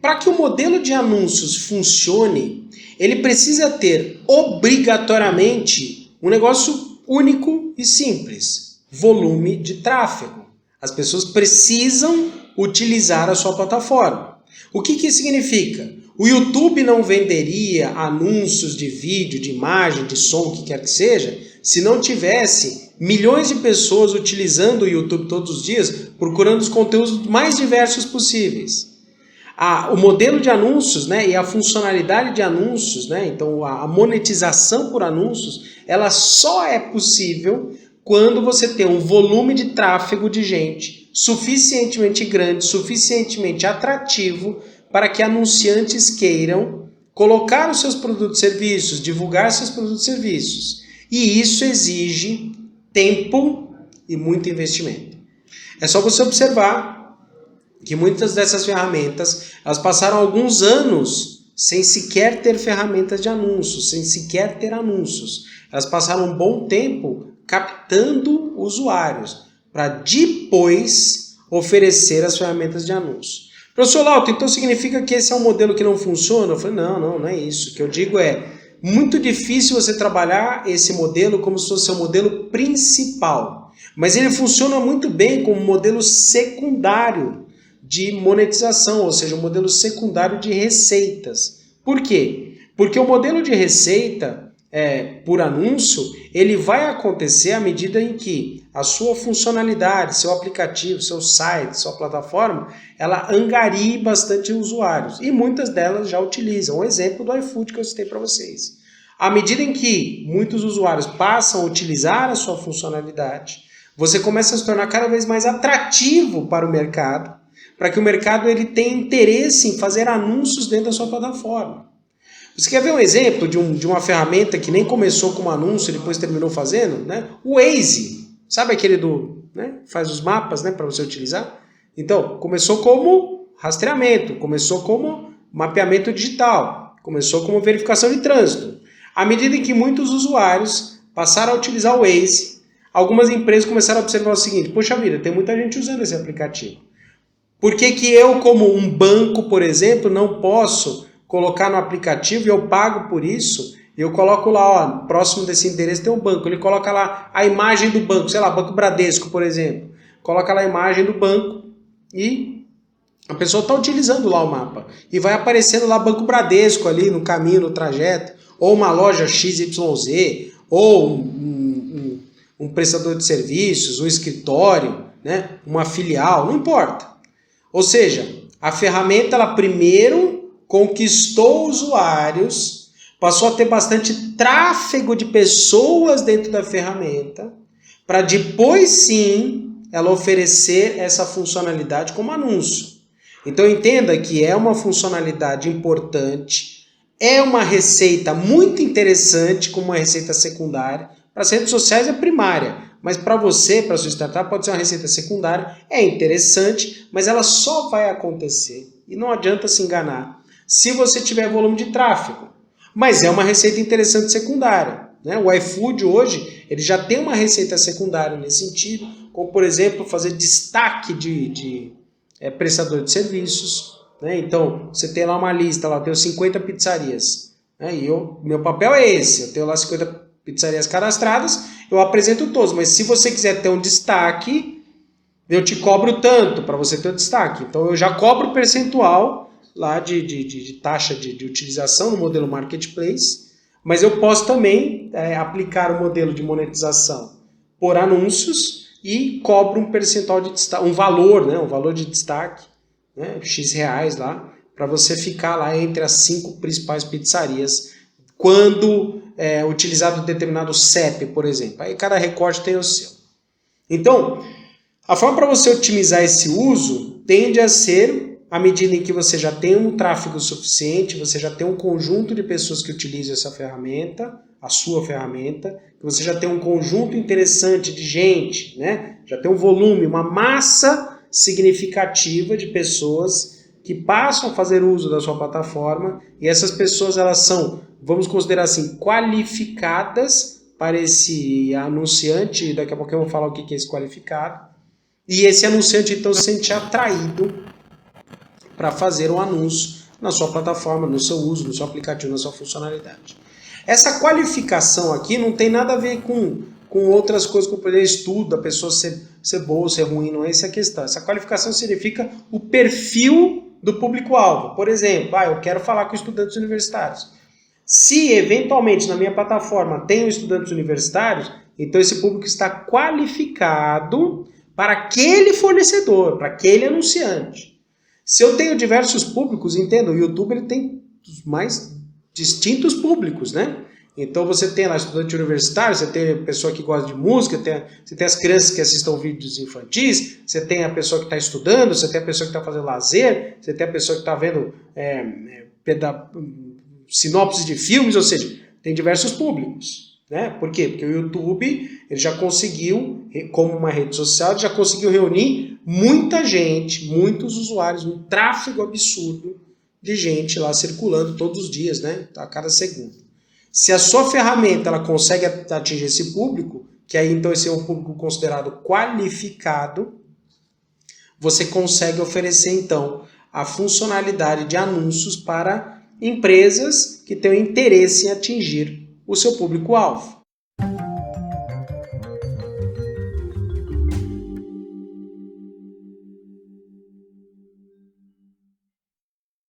Para que o modelo de anúncios funcione, ele precisa ter obrigatoriamente um negócio único e simples: volume de tráfego. As pessoas precisam utilizar a sua plataforma. O que isso significa? O YouTube não venderia anúncios de vídeo, de imagem, de som, o que quer que seja, se não tivesse milhões de pessoas utilizando o YouTube todos os dias, procurando os conteúdos mais diversos possíveis. O modelo de anúncios, né, e a funcionalidade de anúncios, né, então a monetização por anúncios, ela só é possível quando você tem um volume de tráfego de gente suficientemente grande, suficientemente atrativo para que anunciantes queiram colocar os seus produtos e serviços, divulgar seus produtos e serviços. E isso exige tempo e muito investimento. É só você observar que muitas dessas ferramentas, elas passaram alguns anos sem sequer ter ferramentas de anúncios, sem sequer ter anúncios. Elas passaram um bom tempo captando usuários para depois oferecer as ferramentas de anúncio. Professor Lauto, então significa que esse é um modelo que não funciona? Eu falei, não é isso. O que eu digo é, muito difícil você trabalhar esse modelo como se fosse seu modelo principal. Mas ele funciona muito bem como modelo secundário de monetização, ou seja, um modelo secundário de receitas. Por quê? Porque o modelo de receita por anúncio, ele vai acontecer à medida em que a sua funcionalidade, seu aplicativo, seu site, sua plataforma, ela angarie bastante usuários. E muitas delas já utilizam. Um exemplo do iFood que eu citei para vocês. À medida em que muitos usuários passam a utilizar a sua funcionalidade, você começa a se tornar cada vez mais atrativo para o mercado, para que o mercado ele tenha interesse em fazer anúncios dentro da sua plataforma. Você quer ver um exemplo de uma ferramenta que nem começou como anúncio e depois terminou fazendo? Né? O Waze, sabe aquele né, faz os mapas, né, para você utilizar? Então, começou como rastreamento, começou como mapeamento digital, começou como verificação de trânsito. À medida em que muitos usuários passaram a utilizar o Waze, algumas empresas começaram a observar o seguinte: poxa vida, tem muita gente usando esse aplicativo. Por que eu, como um banco, por exemplo, não posso colocar no aplicativo e eu pago por isso? E eu coloco lá, ó, próximo desse endereço tem um banco. Ele coloca lá a imagem do banco, sei lá, Banco Bradesco, por exemplo. Coloca lá a imagem do banco e a pessoa está utilizando lá o mapa. E vai aparecendo lá Banco Bradesco ali no caminho, no trajeto. Ou uma loja XYZ, ou um prestador de serviços, um escritório, né, uma filial, não importa. Ou seja, a ferramenta ela primeiro conquistou usuários, passou a ter bastante tráfego de pessoas dentro da ferramenta, para depois sim ela oferecer essa funcionalidade como anúncio. Então entenda que é uma funcionalidade importante, é uma receita muito interessante como uma receita secundária. Para as redes sociais é primária, mas para você, para a sua startup, pode ser uma receita secundária, é interessante, mas ela só vai acontecer, e não adianta se enganar, se você tiver volume de tráfego. Mas é uma receita interessante secundária. Né? O iFood hoje ele já tem uma receita secundária nesse sentido, como por exemplo fazer destaque de prestador de serviços. Né? Então você tem lá uma lista, lá, eu tenho 50 pizzarias. Né? E meu papel é esse, eu tenho lá 50 pizzarias cadastradas, eu apresento todos, mas se você quiser ter um destaque, eu te cobro tanto para você ter o destaque. Então eu já cobro percentual lá de taxa de utilização no modelo Marketplace, mas eu posso também aplicar o modelo de monetização por anúncios e cobro um percentual de destaque, um valor, né, um valor de destaque, né, X reais lá, para você ficar lá entre as 5 principais pizzarias quando utilizado determinado CEP, por exemplo. Aí cada recorte tem o seu. Então, a forma para você otimizar esse uso tende a ser à medida em que você já tem um tráfego suficiente, você já tem um conjunto de pessoas que utilizam essa ferramenta, a sua ferramenta, que você já tem um conjunto interessante de gente, né? Já tem um volume, uma massa significativa de pessoas que passam a fazer uso da sua plataforma, e essas pessoas elas são, vamos considerar assim, qualificadas para esse anunciante. Daqui a pouco eu vou falar o que é esse qualificado. E esse anunciante então se sente atraído para fazer um anúncio na sua plataforma, no seu uso, no seu aplicativo, na sua funcionalidade. Essa qualificação aqui não tem nada a ver com outras coisas, como por exemplo, estudo, a pessoa ser boa ou ser ruim, não é essa a questão. Essa qualificação significa o perfil do público-alvo. Por exemplo, eu quero falar com estudantes universitários. Se eventualmente na minha plataforma tenho estudantes universitários, então esse público está qualificado para aquele fornecedor, para aquele anunciante. Se eu tenho diversos públicos, entenda, o YouTube ele tem os mais distintos públicos, né? Então você tem lá estudante universitário, você tem pessoa que gosta de música, você tem as crianças que assistam vídeos infantis, você tem a pessoa que está estudando, você tem a pessoa que está fazendo lazer, você tem a pessoa que está vendo sinopse de filmes, ou seja, tem diversos públicos, né? Por quê? Porque o YouTube ele já conseguiu, como uma rede social, ele já conseguiu reunir muita gente, muitos usuários, um tráfego absurdo de gente lá circulando todos os dias, né? A cada segundo. Se a sua ferramenta ela consegue atingir esse público, que aí então esse é um público considerado qualificado, você consegue oferecer então a funcionalidade de anúncios para empresas que tenham interesse em atingir o seu público-alvo.